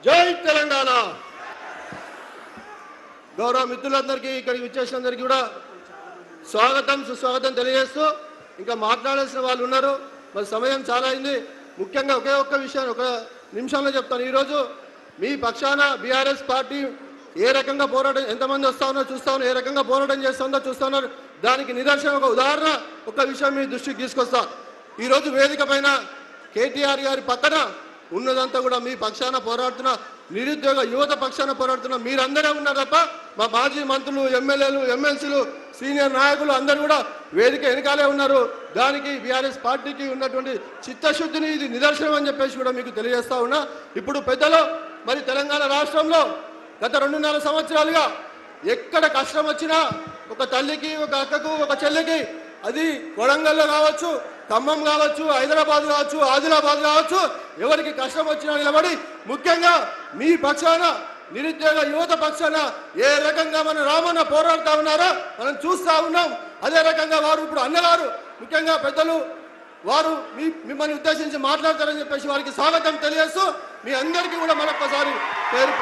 జై తెలంగాణ. గౌరవ మిత్రులందరికీ ఇక్కడికి వచ్చేసినందరికీ కూడా స్వాగతం సుస్వాగతం తెలియజేస్తూ ఇంకా మాట్లాడాల్సిన వాళ్ళు ఉన్నారు. మరి సమయం చాలా అయింది. ముఖ్యంగా ఒకే ఒక్క విషయాన్ని ఒక నిమిషంలో చెప్తాను. ఈరోజు మీ పక్షాన బీఆర్ఎస్ పార్టీ ఏ రకంగా పోరాటం, ఎంతమంది వస్తా ఉన్నారో చూస్తా ఉన్నారు, ఏ రకంగా పోరాటం చేస్తుందో చూస్తా ఉన్నారు. దానికి నిదర్శనం ఒక ఉదాహరణ, ఒక విషయం మీ దృష్టికి తీసుకొస్తా. ఈరోజు వేదిక పైన కేటీఆర్ గారి పక్కన ఉన్నదంతా కూడా మీ పక్షాన పోరాడుతున్న నిరుద్యోగ యువత పక్షాన పోరాడుతున్న మీరందరే ఉన్నారు తప్ప మా మాజీ మంత్రులు, ఎమ్మెల్యేలు, ఎమ్మెల్సీలు, సీనియర్ నాయకులు అందరూ కూడా వేదిక వెనకాలే ఉన్నారు. దానికి బీఆర్ఎస్ పార్టీకి ఉన్నటువంటి చిత్తశుద్ధిని ఇది నిదర్శనం అని చెప్పేసి కూడా మీకు తెలియజేస్తా ఉన్నా. ఇప్పుడు పెద్దలు మరి తెలంగాణ రాష్ట్రంలో గత 2.5 సంవత్సరాలుగా ఎక్కడ కష్టం వచ్చినా ఒక తల్లికి, ఒక అక్కకు, ఒక చెల్లికి, అది వరంగల్లో కావచ్చు, ఖమ్మం కావచ్చు, హైదరాబాద్ కావచ్చు, ఆదిలాబాద్ కావచ్చు, ఎవరికి కష్టం వచ్చినా నిలబడి ముఖ్యంగా మీ పక్షాన నిరుద్యోగ యువత పక్షాన ఏ రకంగా మన రామన్న పోరాడుతూ ఉన్నారో మనం చూస్తూ ఉన్నాం. అదే రకంగా వారు ఇప్పుడు అన్నగారు ముఖ్యంగా పెద్దలు వారు మిమ్మల్ని ఉద్దేశించి మాట్లాడతారని చెప్పేసి వారికి స్వాగతం తెలియజేస్తూ మీ అందరికీ కూడా మరొకసారి పేరు